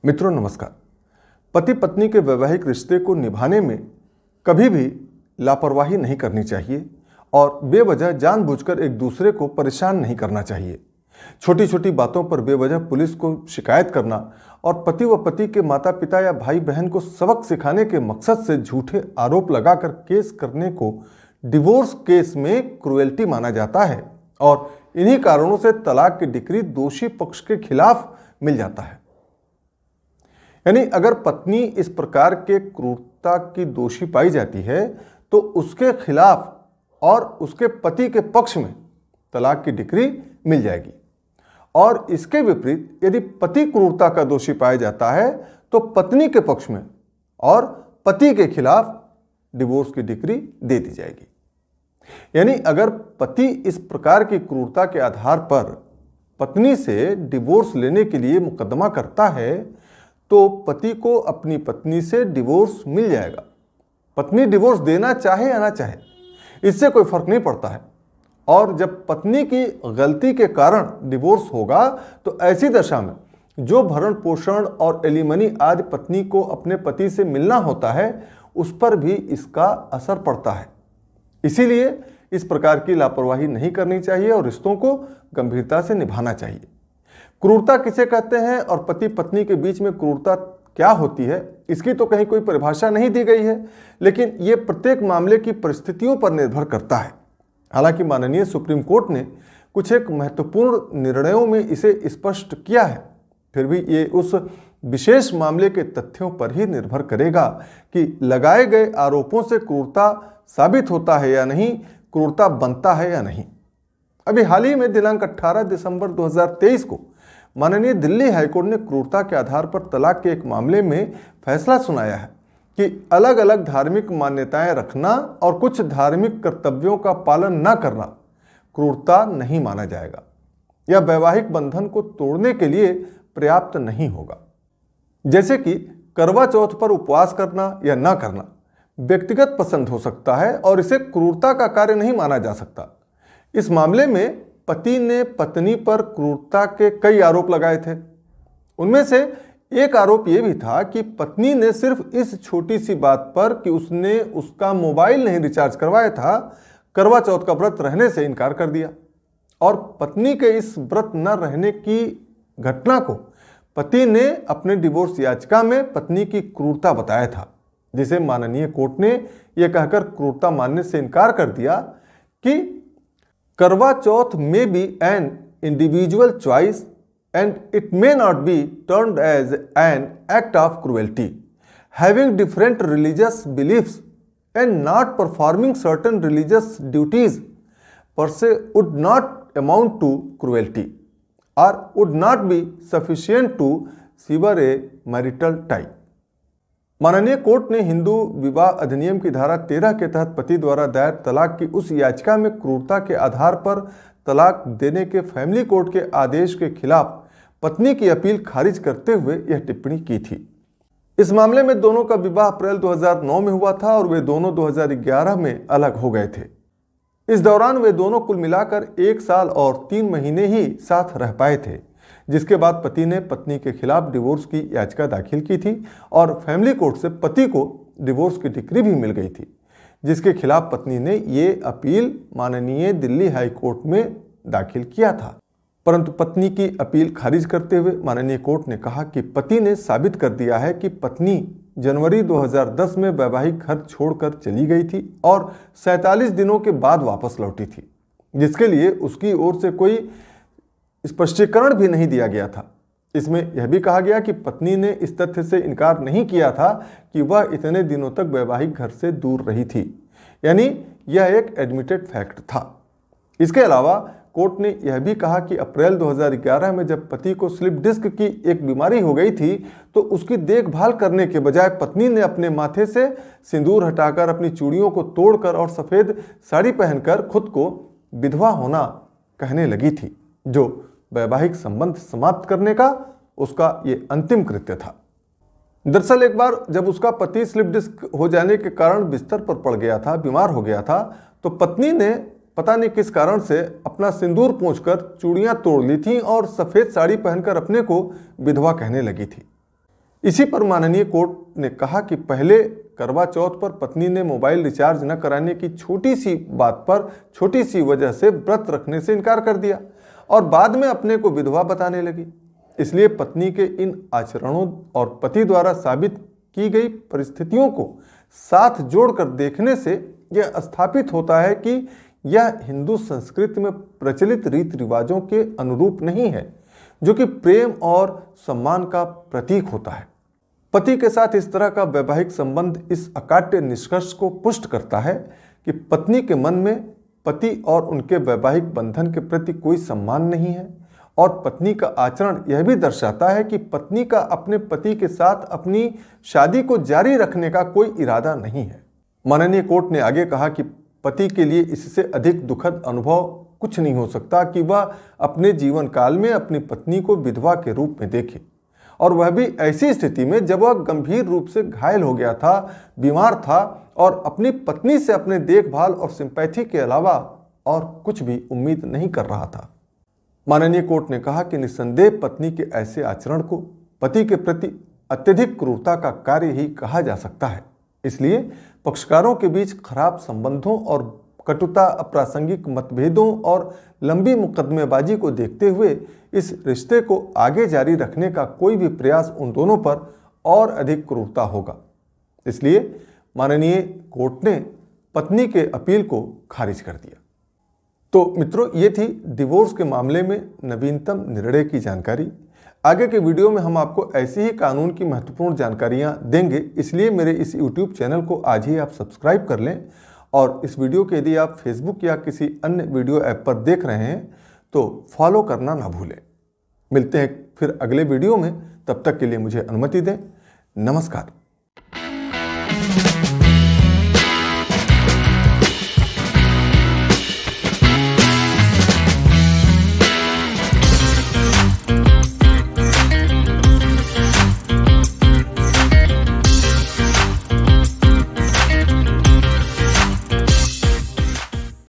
मित्रों नमस्कार। पति पत्नी के वैवाहिक रिश्ते को निभाने में कभी भी लापरवाही नहीं करनी चाहिए और बेवजह जानबूझकर एक दूसरे को परेशान नहीं करना चाहिए। छोटी छोटी बातों पर बेवजह पुलिस को शिकायत करना और पति व पति के माता पिता या भाई बहन को सबक सिखाने के मकसद से झूठे आरोप लगाकर केस करने को डिवोर्स केस में क्रुएल्टी माना जाता है और इन्हीं कारणों से तलाक की डिक्री दोषी पक्ष के खिलाफ मिल जाता है। यानी अगर पत्नी इस प्रकार के क्रूरता की दोषी पाई जाती है तो उसके खिलाफ और उसके पति के पक्ष में तलाक की डिक्री मिल जाएगी, और इसके विपरीत यदि पति क्रूरता का दोषी पाया जाता है तो पत्नी के पक्ष में और पति के खिलाफ डिवोर्स की डिक्री दे दी जाएगी। यानी अगर पति इस प्रकार की क्रूरता के आधार पर पत्नी से डिवोर्स लेने के लिए मुकदमा करता है तो पति को अपनी पत्नी से डिवोर्स मिल जाएगा। पत्नी डिवोर्स देना चाहे या ना चाहे, इससे कोई फर्क नहीं पड़ता है। और जब पत्नी की गलती के कारण डिवोर्स होगा तो ऐसी दशा में जो भरण पोषण और एलिमनी आदि पत्नी को अपने पति से मिलना होता है उस पर भी इसका असर पड़ता है। इसीलिए इस प्रकार की लापरवाही नहीं करनी चाहिए और रिश्तों को गंभीरता से निभाना चाहिए। क्रूरता किसे कहते हैं और पति पत्नी के बीच में क्रूरता क्या होती है, इसकी तो कहीं कोई परिभाषा नहीं दी गई है, लेकिन ये प्रत्येक मामले की परिस्थितियों पर निर्भर करता है। हालांकि माननीय सुप्रीम कोर्ट ने कुछ एक महत्वपूर्ण निर्णयों में इसे स्पष्ट किया है, फिर भी ये उस विशेष मामले के तथ्यों पर ही निर्भर करेगा कि लगाए गए आरोपों से क्रूरता साबित होता है या नहीं, क्रूरता बनता है या नहीं। अभी हाल ही में दिनांक 18 दिसंबर 2023 को माननीय दिल्ली हाईकोर्ट ने क्रूरता के आधार पर तलाक के एक मामले में फैसला सुनाया है कि अलग अलग धार्मिक मान्यताएं रखना और कुछ धार्मिक कर्तव्यों का पालन न करना क्रूरता नहीं माना जाएगा या वैवाहिक बंधन को तोड़ने के लिए पर्याप्त नहीं होगा। जैसे कि करवा चौथ पर उपवास करना या न करना व्यक्तिगत पसंद हो सकता है और इसे क्रूरता का कार्य नहीं माना जा सकता। इस मामले में पति ने पत्नी पर क्रूरता के कई आरोप लगाए थे। उनमें से एक आरोप यह भी था कि पत्नी ने सिर्फ इस छोटी सी बात पर कि उसने उसका मोबाइल नहीं रिचार्ज करवाया था, करवा चौथ का व्रत रहने से इनकार कर दिया, और पत्नी के इस व्रत न रहने की घटना को पति ने अपने डिवोर्स याचिका में पत्नी की क्रूरता बताया था, जिसे माननीय कोर्ट ने यह कहकर क्रूरता मानने से इनकार कर दिया कि करवा चौथ may be an individual choice and it may not be termed as an act of cruelty. Having different religious beliefs and not performing certain religious duties per se would not amount to cruelty or would not be sufficient to sever a marital tie. माननीय court ने हिंदू विवाह अधिनियम की धारा 13 के तहत पति द्वारा दायर तलाक की उस याचिका में क्रूरता के आधार पर तलाक देने के फैमिली कोर्ट के आदेश के खिलाफ पत्नी की अपील खारिज करते हुए यह टिप्पणी की थी। इस मामले में दोनों का विवाह अप्रैल 2009 में हुआ था और वे दोनों 2011 में अलग हो गए थे। इस दौरान वे दोनों कुल मिलाकर 1 साल और 3 महीने ही साथ रह पाए थे, जिसके बाद पति ने पत्नी के खिलाफ डिवोर्स की याचिका दाखिल की थी और फैमिली कोर्ट से पति को डिवोर्स की डिक्री भी मिल गई थी, जिसके खिलाफ पत्नी ने ये अपील माननीय दिल्ली हाई कोर्ट में दाखिल किया था। परंतु पत्नी की अपील खारिज करते हुए माननीय कोर्ट ने कहा कि पति ने साबित कर दिया है कि पत्नी जनवरी 2010 में वैवाहिक घर छोड़कर चली गई थी और 47 दिनों के बाद वापस लौटी थी, जिसके लिए उसकी ओर से कोई स्पष्टीकरण भी नहीं दिया गया था। इसमें यह भी कहा गया कि पत्नी ने इस तथ्य से इनकार नहीं किया था कि वह इतने दिनों तक वैवाहिक घर से दूर रही थी, यानी यह एक एडमिटेड फैक्ट था। इसके अलावा कोर्ट ने यह भी कहा कि अप्रैल 2011 में जब पति को स्लिप डिस्क की एक बीमारी हो गई थी तो उसकी देखभाल करने के बजाय पत्नी ने अपने माथे से सिंदूर हटाकर, अपनी चूड़ियों को तोड़कर और सफ़ेद साड़ी पहनकर खुद को विधवा होना कहने लगी थी, जो वैवाहिक संबंध समाप्त करने का उसका ये अंतिम कृत्य था। दरअसल एक बार जब उसका पति स्लिप डिस्क हो जाने के कारण बिस्तर पर पड़ गया था, बीमार हो गया था, तो पत्नी ने पता नहीं किस कारण से अपना सिंदूर पोंछकर चूड़ियां तोड़ ली थीं और सफ़ेद साड़ी पहनकर अपने को विधवा कहने लगी थी। इसी पर माननीय कोर्ट ने कहा कि पहले करवा चौथ पर पत्नी ने मोबाइल रिचार्ज न कराने की छोटी सी बात पर छोटी सी वजह से व्रत रखने से इनकार कर दिया और बाद में अपने को विधवा बताने लगी। इसलिए पत्नी के इन आचरणों और पति द्वारा साबित की गई परिस्थितियों को साथ जोड़कर देखने से यह स्थापित होता है कि यह हिंदू संस्कृति में प्रचलित रीति रिवाजों के अनुरूप नहीं है, जो कि प्रेम और सम्मान का प्रतीक होता है। पति के साथ इस तरह का वैवाहिक संबंध इस अकाट्य निष्कर्ष को पुष्ट करता है कि पत्नी के मन में पति और उनके वैवाहिक बंधन के प्रति कोई सम्मान नहीं है और पत्नी का आचरण यह भी दर्शाता है कि पत्नी का अपने पति के साथ अपनी शादी को जारी रखने का कोई इरादा नहीं है। माननीय कोर्ट ने आगे कहा कि पति के लिए इससे अधिक दुखद अनुभव कुछ नहीं हो सकता कि वह अपने जीवन काल में अपनी पत्नी को विधवा के रूप में देखे, और वह भी ऐसी स्थिति में जब वह गंभीर रूप से घायल हो गया था, बीमार था और अपनी पत्नी से अपने देखभाल और सिंपैथी के अलावा और कुछ भी उम्मीद नहीं कर रहा था। माननीय कोर्ट ने कहा कि निस्संदेह पत्नी के ऐसे आचरण को पति के प्रति अत्यधिक क्रूरता का कार्य ही कहा जा सकता है। इसलिए पक्षकारों के बीच खराब संबंधों और कटुता, अप्रासंगिक मतभेदों और लंबी मुकदमेबाजी को देखते हुए इस रिश्ते को आगे जारी रखने का कोई भी प्रयास उन दोनों पर और अधिक क्रूरता होगा। इसलिए माननीय कोर्ट ने पत्नी के अपील को खारिज कर दिया। तो मित्रों, ये थी डिवोर्स के मामले में नवीनतम निर्णय की जानकारी। आगे के वीडियो में हम आपको ऐसी ही कानून की महत्वपूर्ण जानकारियां देंगे, इसलिए मेरे इस YouTube चैनल को आज ही आप सब्सक्राइब कर लें और इस वीडियो के यदि आप फेसबुक या किसी अन्य वीडियो ऐप पर देख रहे हैं तो फॉलो करना ना भूलें। मिलते हैं फिर अगले वीडियो में, तब तक के लिए मुझे अनुमति दें। नमस्कार।